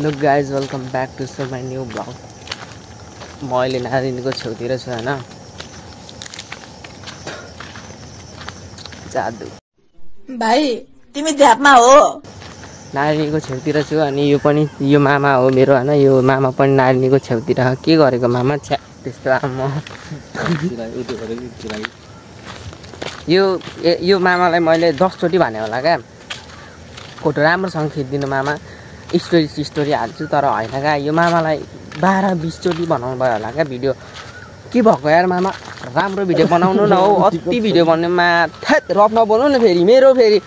Look guys, welcome back to my new vlog. मैले नारायणीको छेउतिर छु हैन जादु भाइ तिमी ध्यापमा हो नारायणीको छेउतिर छु अनि यो मामा हो मेरो हैन यो मामा पनि नारायणीको छेउतिर के गरेको मामा छ्या त्यस्तो आम्म यो मामालाई मैले 10 चोटी भने होला क्या फोटो राम्रोसँग खिच्दिनु मामा स्टोरी हाल्छु तर हैन क्या यो मामालाई 12-20 चोटी बनाउनु भयो होला क्या भिडियो के भएको यार मामा राम्रो भिडियो बनाउनु न हो अति भिडियो बन्नेमा थेत रफ नबोल्नु न फेरि मेरो फेरि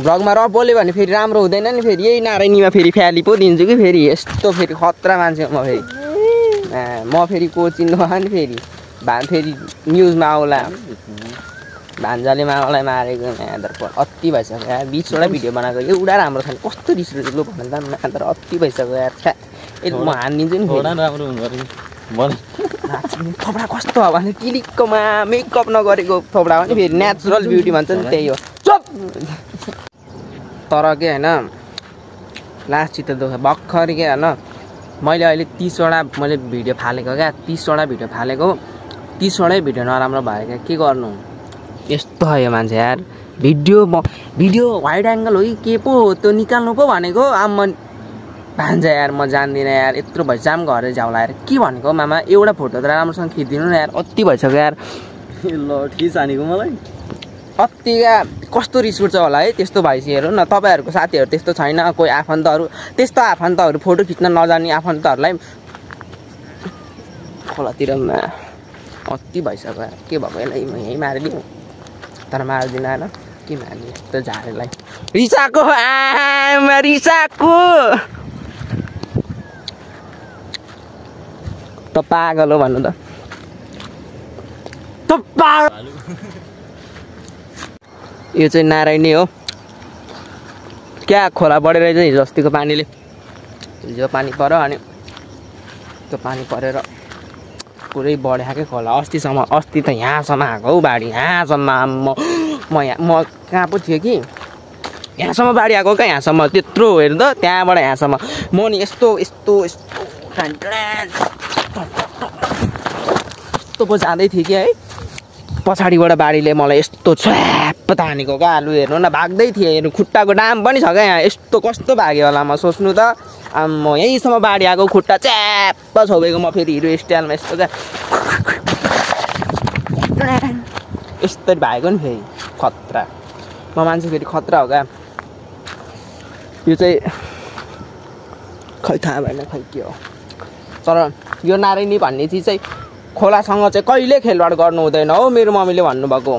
भ्लगमा रफ बोल्यो भने फेरि राम्रो हुँदैन नि फेरि यही नारायणीमा फेरि फ्याली पो दिन्छु कि फेरि यस्तो फेरि खतरा मान्छे म फेरि म फेरि कोचिङ गयो नि फेरि फेरि न्युजमा आउला भान्जाले मामालाई मारेको यहाँ अति भइसक्यो यार 20 वटा भिडियो बनाएको एउटा राम्रो छैन कस्तो रिस उठ्यो भने त मात्र अति भइसक्यो यार छ्या म हानिदिन्छु नि थोडा राम्रो हुनु पर्यो थोपडा कस्तो हो भने टिलिक्कमा मेकअप नगरेको थोपडा हो नि फेरि नेचुरल ब्युटी भन्छ नि त्यही हो चुप तर के हैन लास्ट चित्त दुख भर्खर के हैन मैले अहिले 30 वटा मैले भिडियो फालेको क्या 30 वटा भिडियो फालेको 30 वटै भिडियो नराम्रो भयो क्या के गर्नु यस्तो हो यो मान्छे यार भिडियो वाइड एंगल हो कि के पो हो त्यो निकाल्नु पो भनेको आम्म भान्जा यार म जान्दिनँ यार यत्रो भइजाम घरे जाउला यार के भनेको मामा एउटा फोटो त राम्रोसँग खिच्दिनु न यार अति भइसक्यो यार ल ठिक हानेको मलाई अतिका कस्तो रिस उठ्छ होला है त्यस्तो भइसक्यो हेर्नु न तपाईहरुको साथीहरु त्यस्तो छैन कोही आफन्तहरु त्यस्तो आफन्तहरु फोटो खिच्न नजान्ने आफन्तहरुलाई खोलातिर अति भइसक्यो यार के भएको यसलाई म यही मारिदिउँ तर मार्दिन हैन के मार्ने यस्तो झारेलाई रिसाको रिसाको त पागल हो भन्नु त पागल यो चाहिँ नारायणी हो क्या खोला बढेर चाहिँ हिजो अस्तिको पानीले हिजो पानी पर्यो अनि त्यो पानी परेर पुरै बढ्या के खोला अस्ति त यहाँसम्म आएको हौ बाढी यहाँसम्म म कहाँ पो थियो कि यहाँसम्म बाढी आएको क्या यहाँसम्म त्यत्रो हेर्नु त त्यहाँबाट यहाँसम्म म नि यस्तो पो जाँदै थिएँ कि है पछाडिबाट बाढीले मलाई यस्तो छ्याप तानेको क्या आलु हेर्नु न भाग्दै थिएँ हेर्नु खुट्टाको डाम पनि छ क्या यहाँ यस्तो कस्तो भाग्यो होला म सोच्नु त म यहीँसम्म बाढी आएको खुट्टा च्याप्प छोपेको म फेरि हिरो स्टाइलमा यस्तो क्या यस्तरी भएको नि फेरि खतरा म मान्छे फेरि खतरा हो क्या यो चाहिँ खै थाहा भएन खै के हो तर यो नारायणी भन्ने चिज चाहिँ खोलासँग चाहिँ कहिले खेलवाड गर्नु हुँदैन हो मेरो मम्मीले भन्नुभएको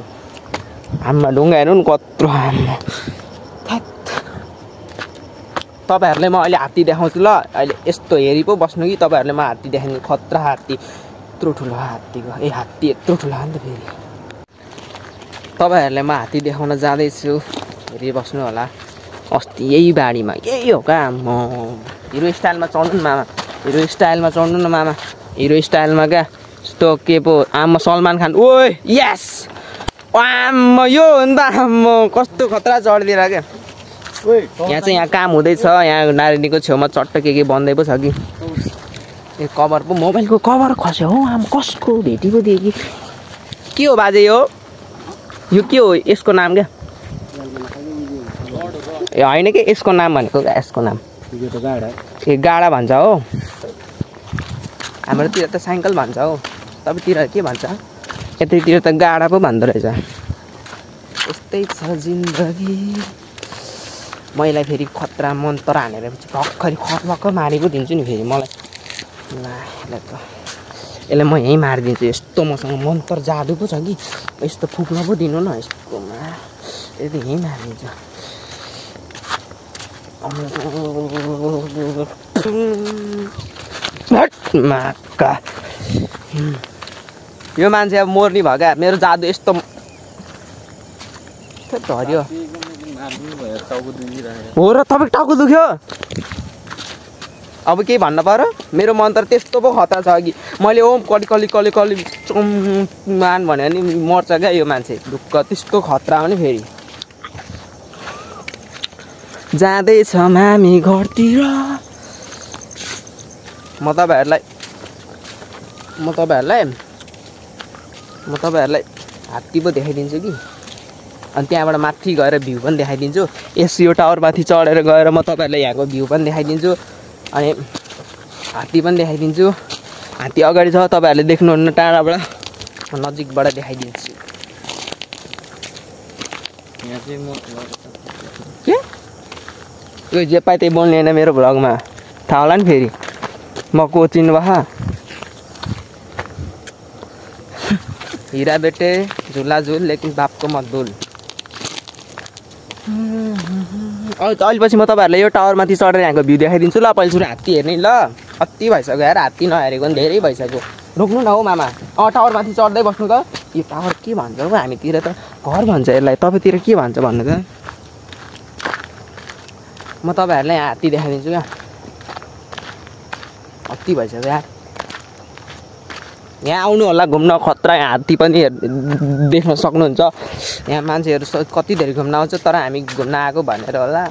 आम्मा ढुङ्गा हेर्नु नि कत्रो आम्मा तपाईहरुले म अहिले हात्ती देखाउँछु ल अहिले यस्तो हेरि पो बस्नु कि तपाईहरुले म हात्ती देखाउने खतरा हात्ती यत्रो ठुलो हात्तीको हात्ती यत्रो ठुलो हो नि त फेरि तपाईहरुले म हात्ती देखाउन जाँदैछु हेरि बस्नु होला अस्ति यही बाढीमा यही हो क्या म हिरो स्टाइलमा चढ्नु न मामा हिरो स्टाइलमा चढ्नु न मामा हिरो स्टाइलमा क्या यस्तो के पो आम्मा सलमान खान ओए यस आम्मा यो हो नि त आम्मा कस्तो खतरा चढ्दिएर क्या यहाँ चाहिँ यहाँ काम हुँदैछ यहाँ नारायणीको छेउमा चट्ट के बन्दै पो छ कि ए कभर पो मोबाइलको कभर खस्यो हो आम कसको भेटी पो दियो कि के हो बाजे यो के हो यसको नाम क्या ए होइन कि यसको नाम भनेको क्या यसको नाम ए गाडा भन्छ हो हाम्रोतिर त साइकल भन्छ हो तपाईँतिर के भन्छ यतैतिर त गाडा पो भन्दो रहेछ यस्तै छ जिन्दगी मैले फेरि खतरा मन्त्र हानेर भर्खरै खतभक्क मारेको दिन्छु नि फेरि मलाई यसलाई म यहीँ मारिदिन्छु यस्तो मसँग मन्त्र जादु पो छ कि यस्तो फुक्न पो दिनु न यस्तोमा यदि यहीँ मारिदिन्छु यो मान्छे अब मोर्नी भयो क्या मेरो जादु यस्तो धर्यो हो र तपाईँ टाउको दुख्यो अब के भन्नु पर्यो मेरो मन्त्र त्यस्तो पो खतरा छ कि मैले ओम कली कली कली कली मान भन्यो भने मर्छ क्या यो मान्छे ढुक्क त्यस्तो खतरा हो नि फेरि जाँदैछ मामी घरतिर म तपाईँहरूलाई हात्ती पो देखाइदिन्छु कि अनि त्यहाँबाट माथि गएर भ्यू पनि देखाइदिन्छु यस यो टावरमाथि चढेर गएर म तपाईँहरूलाई यहाँको भ्यू पनि देखाइदिन्छु अनि हात्ती पनि देखाइदिन्छु हात्ती अगाडि छ तपाईँहरूले देख्नुहुन्न टाढाबाट म नजिकबाट देखाइदिन्छु यहाँ चाहिँ म के यो जे पाए त्यही बोल्ने होइन मेरो भ्लगमा थाहा होला नि फेरि म को चिन्नुभयो हीरा बेटे झुला झुल लेकिन बापको मत भुल अहिले पछि म तपाईँहरूलाई यो टावरमाथि चढेर यहाँको भ्यू देखाइदिन्छु ल पहिला सुरु हात्ती हेर्ने ल कति भइसक्यो यार हात्ती नहेरेको पनि धेरै भइसक्यो रोक्नु न हौ मामा टावरमाथि चढ्दै बस्नु त यो टावर के भन्छ हौ हामीतिर त घर भन्छ यसलाई तपाईँतिर के भन्छ भन्नु त म तपाईँहरूलाई यहाँ हात्ती देखाइदिन्छु क्या कति भइसक्यो यार यहाँ आउनु होला घुम्न खतरा यहाँ हात्ती पनि देख्न सक्नुहुन्छ यहाँ मान्छेहरू कति धेरै घुम्न आउँछ तर हामी घुम्न आएको भनेर होला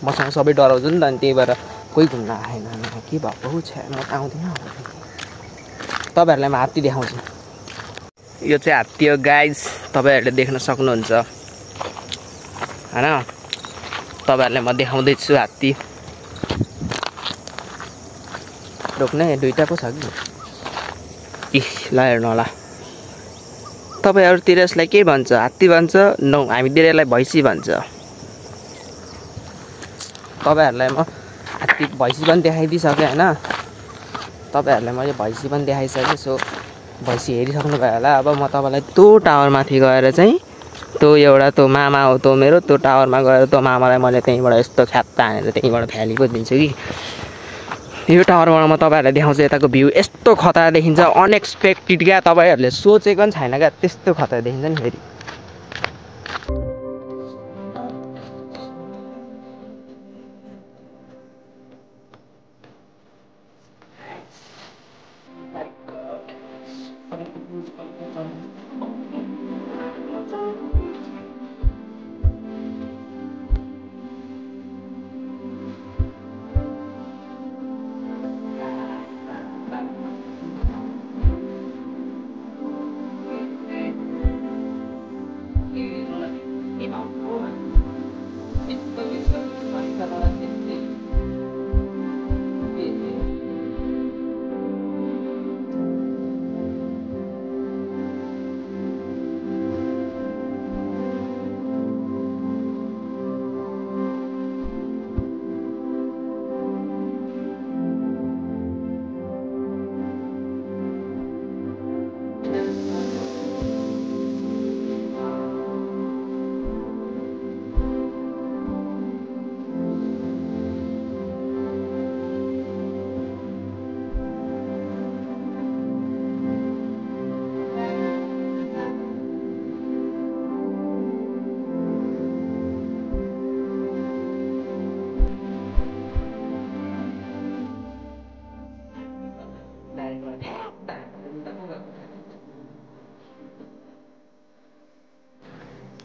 मसँग सबै डराउँछु नि त अनि त्यही भएर कोही घुम्न आएन के भएको छ म त आउँदिनँ तपाईँहरूलाई म हात्ती देखाउँछु यो चाहिँ हात्ती हो गाइज तपाईँहरूले देख्न सक्नुहुन्छ होइन तपाईँहरूलाई म देखाउँदैछु हात्ती रोक्ने दुईवटा पो छ कि ल हेर्नु होला तपाईँहरूतिर यसलाई के भन्छ हात्ती भन्छ नौ हामीतिर यसलाई भैँसी भन्छ तपाईँहरूलाई म हात्ती भैँसी पनि देखाइदिइसकेँ होइन तपाईँहरूलाई मैले भैँसी पनि देखाइसकेँ सो भैँसी हेरिसक्नु भयो होला अब म तपाईँलाई त्यो टावरमाथि गएर चाहिँ त्यो एउटा त्यो मामा हो त्यो मेरो त्यो टावरमा गएर त्यो मामालाई मैले त्यहीँबाट यस्तो ख्याप्ता हानेर त्यहीँबाट फ्याली पो दिन्छु कि यो टावरबाट म तपाईँहरूलाई देखाउँछु यताको भ्यू यस्तो खतरा देखिन्छ अनएक्सपेक्टेड क्या तपाईँहरूले सोचेको पनि छैन क्या त्यस्तो खतरा देखिन्छ नि फेरि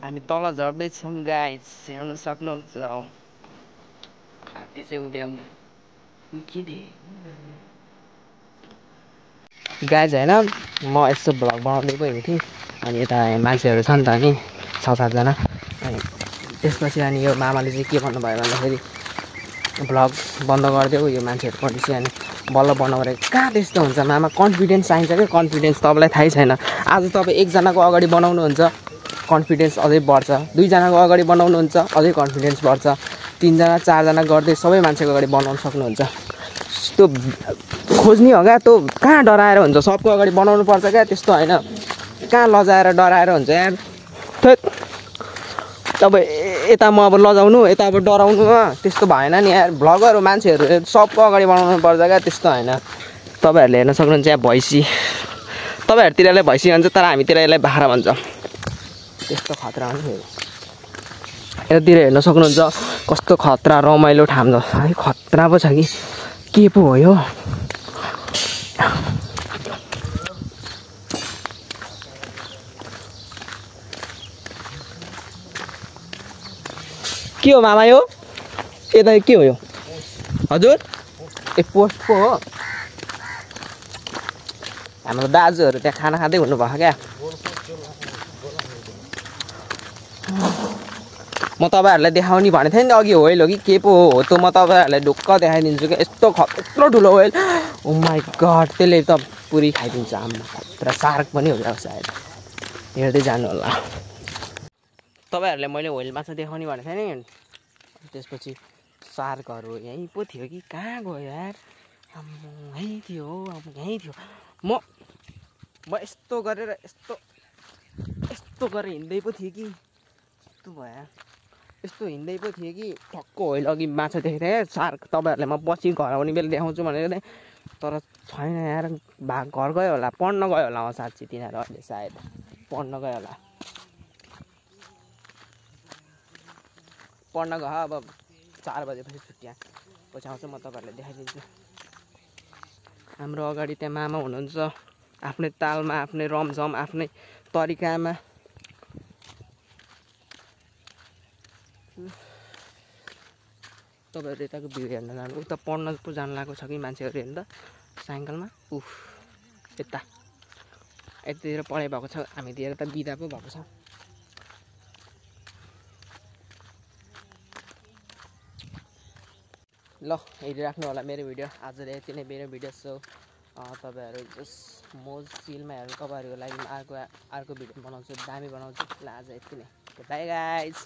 हामी तल झर्दैछौँ गाइस हेर्न सक्नुहुन्छ हात्ती चाहिँ उड्याउनु के दे गाइस होइन म यसो भ्लग बनाउँदै पो हिँड्थेँ अनि यता मान्छेहरू छ नि त नि 6-7 जना अनि त्यसपछि अनि यो मामाले चाहिँ के भन्नुभयो भन्दाखेरि भ्लग बन्द गरिदेऊ यो मान्छेहरू पढेपछि अनि बल्ल बनाएर कहाँ त्यस्तो हुन्छ मामा कन्फिडेन्स चाहिन्छ क्या कन्फिडेन्स तपाईँलाई थाहै छैन आज तपाईँ एकजनाको अगाडि बनाउनुहुन्छ कन्फिडेन्स अझै बढ्छ 2 जनाको अगाडि बनाउनुहुन्छ अझै कन्फिडेन्स बढ्छ 3 जना 4 जना गर्दै सबै मान्छेको अगाडि बनाउन सक्नुहुन्छ त्यो खोज्ने हो क्या त्यो कहाँ डराएर हुन्छ सबको अगाडि बनाउनु पर्छ क्या त्यस्तो होइन कहाँ लजाएर डराएर हुन्छ यार तपाईँ यता म अब लजाउनु यता अब डराउनु त्यस्तो भएन नि यार भ्लगरहरू मान्छेहरू सबको अगाडि बनाउनु पर्छ क्या त्यस्तो होइन तपाईँहरूले हेर्न सक्नुहुन्छ यहाँ भैँसी तपाईँहरूतिर यसलाई भैँसी भन्छ तर हामीतिर यसलाई बाख्रा भन्छ त्यस्तो खतरा हो नि यतातिर हेर्न सक्नुहुन्छ कस्तो खतरा रमाइलो ठाउँ छ है खतरा पो छ कि के पो हो यो के हो मामा यो यता के हो यो हजुर ए पोस्ट पो हो हाम्रो दाजुहरू त्यहाँ खाना खाँदै हुनुभयो क्या म तपाईँहरूलाई देखाउने भनेको थिएँ नि अघि होइल हो कि के पो हो त म तपाईँहरूलाई ढुक्क देखाइदिन्छु क्या यत्रो ठुलो होइल ओ माई गड त्यसले त पुरै खाइदिन्छ आम्मा खतरा सार्क पनि होला सायद हेर्दै जानु होला तपाईँहरूलाई मैले होइल माछा देखाउने भनेको थिएँ नि त्यसपछि सार्कहरू यहीँ पो थियो कि कहाँ गयो यार यहीँ थियो अब यहीँ थियो म यस्तो गरेर यस्तो गरेर हिँड्दै पो थिएँ कि यस्तो भयो यस्तो हिँड्दै पो थिएँ कि ठक्क होइल अघि माछा देखेको थिएँ सार्क तपाईँहरूलाई म पछि घर आउने बेला देखाउँछु भनेर थिएँ तर छैन यार घर गयो होला पढ्न गयो होला साँच्ची तिनीहरू अहिले सायद पढ्न गयो होला पढ्न गयो अब 4 बजेपछि छुट्टिया पछि आउँछ म तपाईँहरूलाई देखाइदिन्छु हाम्रो अगाडि त्यहाँ मामा हुनुहुन्छ आफ्नै तालमा आफ्नै रमझम आफ्नै तरिकामा तपाईँहरू यताको भ्यू हेर्न जानु उता पढ्न पो जानु लागेको छ कि मान्छेहरू हेर्नु त साइकलमा यतातिर पढाइ भएको छ हामीतिर त बिदा पो भएको छ ल हेरि राख्नु होला मेरो भिडियो आजले यति नै मेरो भिडियो सो तपाईँहरू जस मोज चिलमा हेर्नु तपाईँहरूको लागि अर्को भिडियो बनाउँछु दामी बनाउँछु ल आज यति नै बाई गाइज